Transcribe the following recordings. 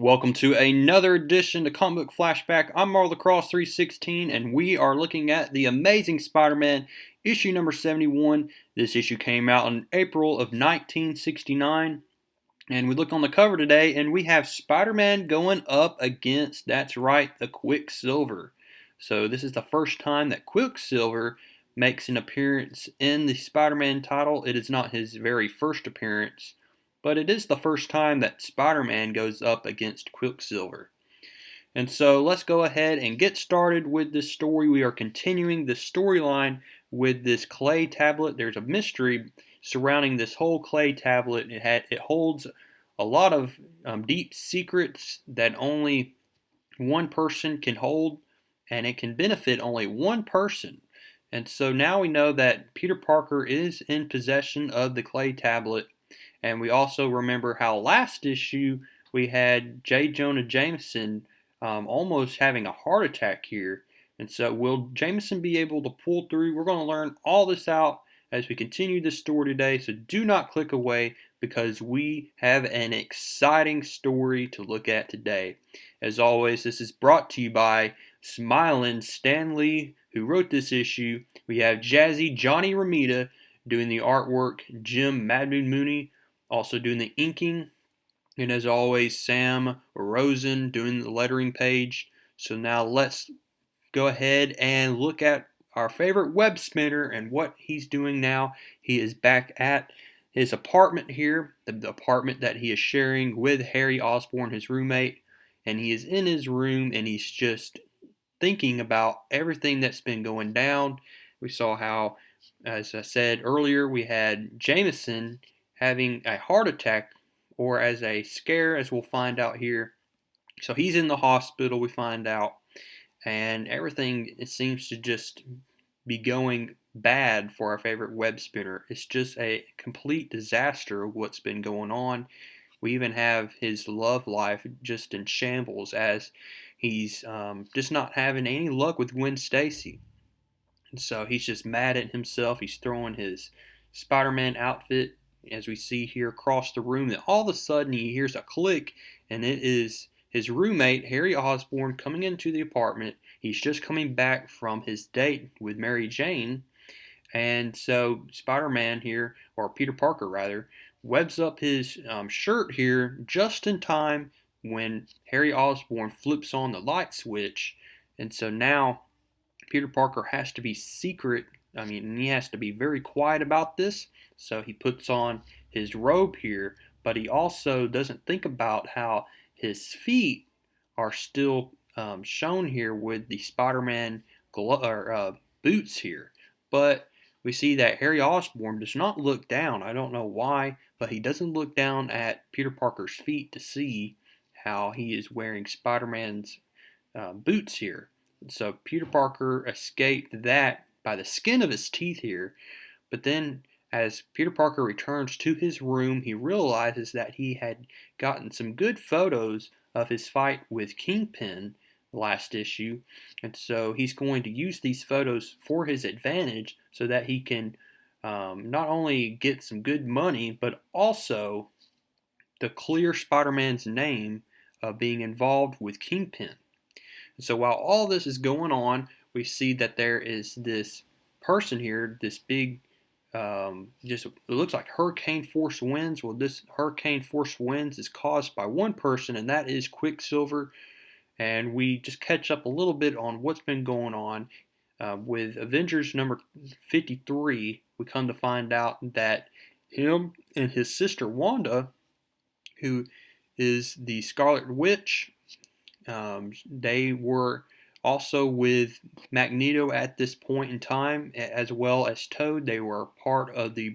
Welcome to another edition of Comic Book Flashback. I'm Marvel Cross 316, and we are looking at the Amazing Spider-Man issue number 71. This issue came out in April of 1969, and we look on the cover today, and we have Spider-Man going up against, that's right, the Quicksilver. So this is the first time that Quicksilver makes an appearance in the Spider-Man title. It is not his very first appearance, but it is the first time that Spider-Man goes up against Quicksilver. And so let's go ahead and get started with this story. We are continuing the storyline with this clay tablet. There's a mystery surrounding this whole clay tablet. It holds a lot of deep secrets that only one person can hold, and it can benefit only one person. And so now we know that Peter Parker is in possession of the clay tablet. And we also remember how last issue we had J. Jonah Jameson almost having a heart attack here. And so will Jameson be able to pull through? We're going to learn all this out as we continue this story today. So do not click away because we have an exciting story to look at today. As always, this is brought to you by Smilin' Stan Lee, who wrote this issue. We have Jazzy Johnny Ramita doing the artwork, Jim Madman Mooney also doing the inking, and as always, Sam Rosen doing the lettering page. So now let's go ahead and look at our favorite web spinner and what he's doing now. He is back at his apartment here, the apartment that he is sharing with Harry Osborn, his roommate, and he is in his room and he's just thinking about everything that's been going down. We saw how, as I said earlier, we had Jameson having a heart attack, or as a scare, as we'll find out here. So he's in the hospital, we find out, and everything, it seems to just be going bad for our favorite web spinner. It's just a complete disaster of what's been going on. We even have his love life just in shambles as he's just not having any luck with Gwen Stacy. And so he's just mad at himself. He's throwing his Spider-Man outfit, as we see here, across the room. Then all of a sudden he hears a click, and it is his roommate, Harry Osborn, coming into the apartment. He's just coming back from his date with Mary Jane. And so Spider-Man here, or Peter Parker rather, webs up his shirt here just in time when Harry Osborn flips on the light switch. And so now Peter Parker has to be secret. He has to be very quiet about this. So he puts on his robe here, but he also doesn't think about how his feet are still shown here with the Spider-Man boots here. But we see that Harry Osborn does not look down. I don't know why, but he doesn't look down at Peter Parker's feet to see how he is wearing Spider-Man's boots here. So Peter Parker escaped that by the skin of his teeth here. But then as Peter Parker returns to his room, he realizes that he had gotten some good photos of his fight with Kingpin last issue. And so he's going to use these photos for his advantage so that he can not only get some good money, but also to clear Spider-Man's name of being involved with Kingpin. So while all this is going on, we see that there is this person here, this big, it looks like hurricane force winds. Well, this hurricane force winds is caused by one person, and that is Quicksilver. And we just catch up a little bit on what's been going on with Avengers number 53. We come to find out that him and his sister Wanda, who is the Scarlet Witch, they were also with Magneto at this point in time, as well as Toad. They were part of the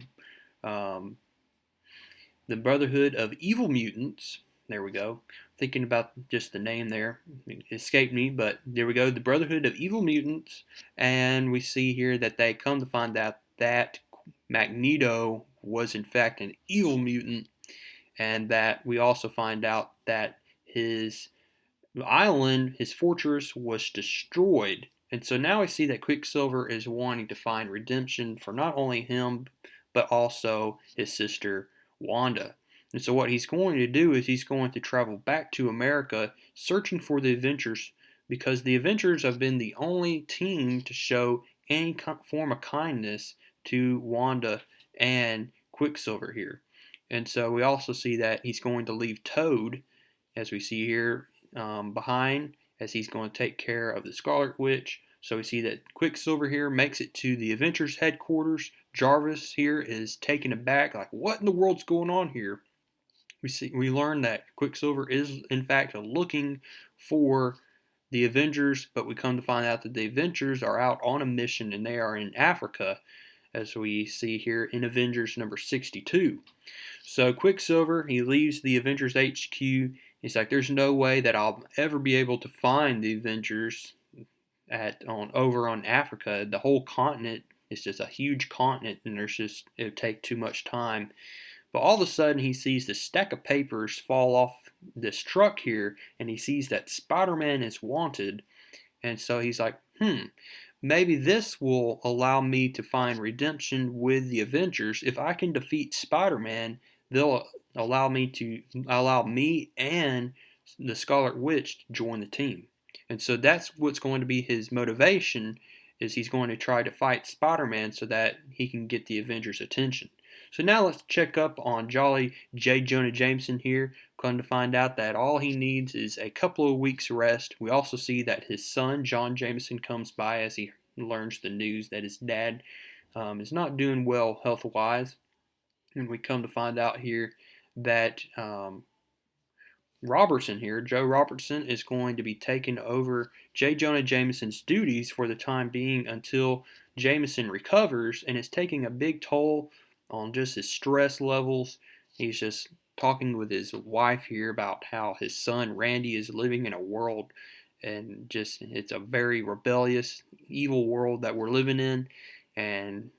Brotherhood of Evil Mutants. There we go. Thinking about just the name there. It escaped me, but there we go. The Brotherhood of Evil Mutants. And we see here that they come to find out that Magneto was in fact an evil mutant. And that we also find out that his island, his fortress, was destroyed. And so now we see that Quicksilver is wanting to find redemption for not only him, but also his sister Wanda. And so what he's going to do is he's going to travel back to America searching for the Avengers, because the Avengers have been the only team to show any form of kindness to Wanda and Quicksilver here. And so we also see that he's going to leave Toad, as we see here, behind, as he's going to take care of the Scarlet Witch. So we see that Quicksilver here makes it to the Avengers headquarters. Jarvis here is taken aback, like, what in the world's going on here? We learn that Quicksilver is in fact looking for the Avengers, but we come to find out that the Avengers are out on a mission and they are in Africa, as we see here in Avengers number 62. So Quicksilver, he leaves the Avengers HQ. He's like, there's no way that I'll ever be able to find the Avengers over on Africa. The whole continent is just a huge continent, and it would take too much time. But all of a sudden, he sees this stack of papers fall off this truck here, and he sees that Spider-Man is wanted. And so he's like, maybe this will allow me to find redemption with the Avengers. If I can defeat Spider-Man, they'll allow me and the Scarlet Witch to join the team. And so that's what's going to be his motivation, is he's going to try to fight Spider-Man so that he can get the Avengers' attention. So now let's check up on Jolly J. Jonah Jameson here. Come to find out that all he needs is a couple of weeks rest. We also see that his son, John Jameson, comes by as he learns the news that his dad is not doing well health-wise. And we come to find out here that Robertson here, Joe Robertson, is going to be taking over J. Jonah Jameson's duties for the time being until Jameson recovers, and it's taking a big toll on just his stress levels. He's just talking with his wife here about how his son Randy is living in a world, and just it's a very rebellious, evil world that we're living in. And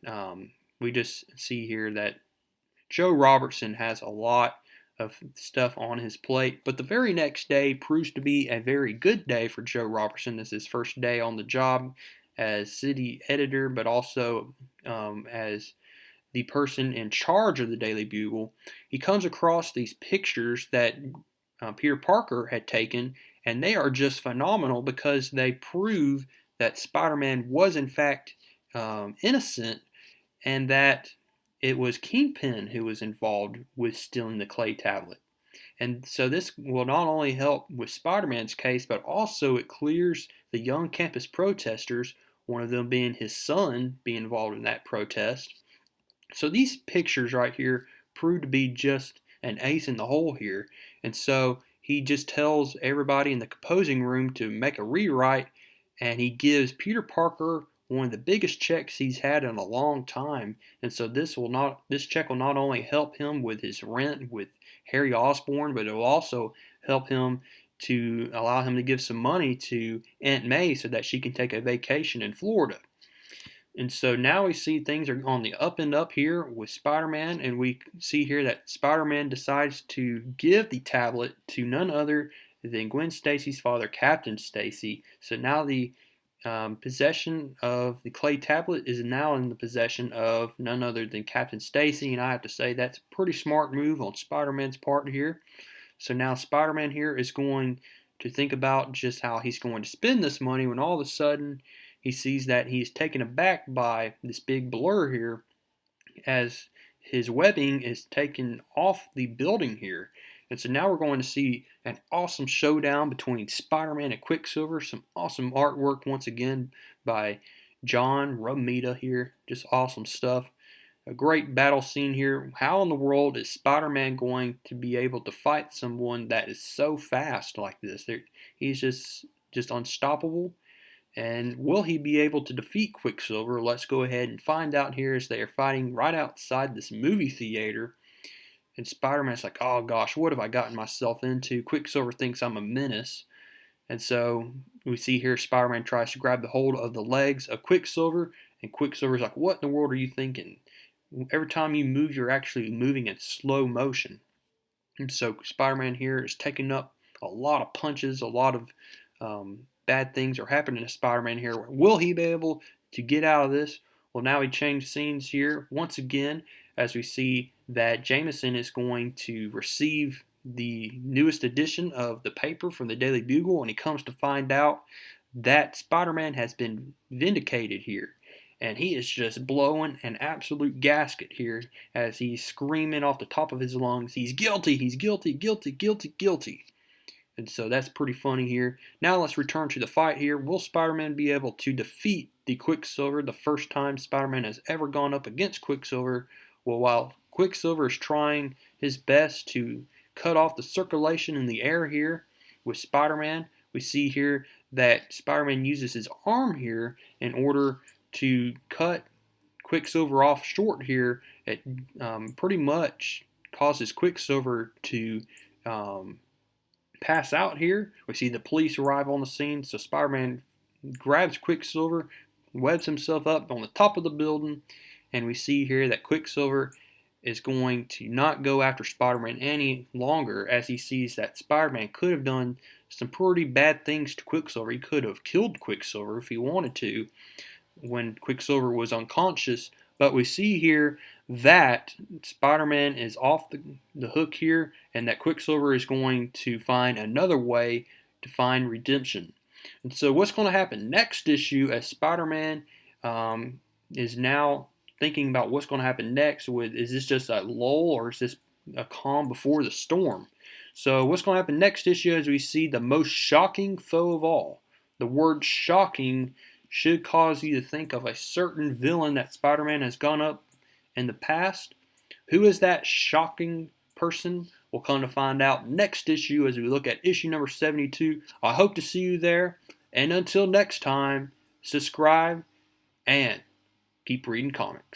we just see here that Joe Robertson has a lot of stuff on his plate, but the very next day proves to be a very good day for Joe Robertson. This is his first day on the job as city editor, but also as the person in charge of the Daily Bugle. He comes across these pictures that Peter Parker had taken, and they are just phenomenal because they prove that Spider-Man was in fact innocent, and that it was Kingpin who was involved with stealing the clay tablet. And so this will not only help with Spider-Man's case, but also it clears the young campus protesters, one of them being his son being involved in that protest. So these pictures right here prove to be just an ace in the hole here. And so he just tells everybody in the composing room to make a rewrite, and he gives Peter Parker one of the biggest checks he's had in a long time. And so this check will not only help him with his rent with Harry Osborn, but it will also help him to allow him to give some money to Aunt May so that she can take a vacation in Florida. And so now we see things are on the up and up here with Spider-Man, and we see here that Spider-Man decides to give the tablet to none other than Gwen Stacy's father, Captain Stacy. So now the possession of the clay tablet is now in the possession of none other than Captain Stacy, and I have to say that's a pretty smart move on Spider-Man's part here. So now Spider-Man here is going to think about just how he's going to spend this money, when all of a sudden he sees that he's taken aback by this big blur here as his webbing is taken off the building here. And so now we're going to see an awesome showdown between Spider-Man and Quicksilver. Some awesome artwork once again by John Romita here. Just awesome stuff. A great battle scene here. How in the world is Spider-Man going to be able to fight someone that is so fast like this? He's just unstoppable. And will he be able to defeat Quicksilver? Let's go ahead and find out here as they are fighting right outside this movie theater. And Spider-Man's like, oh gosh, what have I gotten myself into? Quicksilver thinks I'm a menace. And so we see here Spider-Man tries to grab the hold of the legs of Quicksilver. And Quicksilver's like, what in the world are you thinking? Every time you move, you're actually moving in slow motion. And so Spider-Man here is taking up a lot of punches, a lot of bad things are happening to Spider-Man here. Will he be able to get out of this? Well, now we change scenes here once again as we see that Jameson is going to receive the newest edition of the paper from the Daily Bugle, and he comes to find out that Spider-Man has been vindicated here. And he is just blowing an absolute gasket here as he's screaming off the top of his lungs, he's guilty, guilty, guilty, guilty. And so that's pretty funny here. Now let's return to the fight here. Will Spider-Man be able to defeat the Quicksilver the first time Spider-Man has ever gone up against Quicksilver? Well, while Quicksilver is trying his best to cut off the circulation in the air here with Spider-Man, we see here that Spider-Man uses his arm here in order to cut Quicksilver off short here. It pretty much causes Quicksilver to pass out here. We see the police arrive on the scene, so Spider-Man grabs Quicksilver, webs himself up on the top of the building, and we see here that Quicksilver is going to not go after Spider-Man any longer, as he sees that Spider-Man could have done some pretty bad things to Quicksilver. He could have killed Quicksilver if he wanted to when Quicksilver was unconscious. But we see here that Spider-Man is off the hook here, and that Quicksilver is going to find another way to find redemption. And so what's going to happen next issue, as Spider-Man is now thinking about what's going to happen next, is this just a lull or is this a calm before the storm? So what's going to happen next issue as we see the most shocking foe of all. The word shocking should cause you to think of a certain villain that Spider-Man has gone up in the past. Who is that shocking person? We'll come to find out next issue as we look at issue number 72. I hope to see you there. And until next time, subscribe and keep reading comics.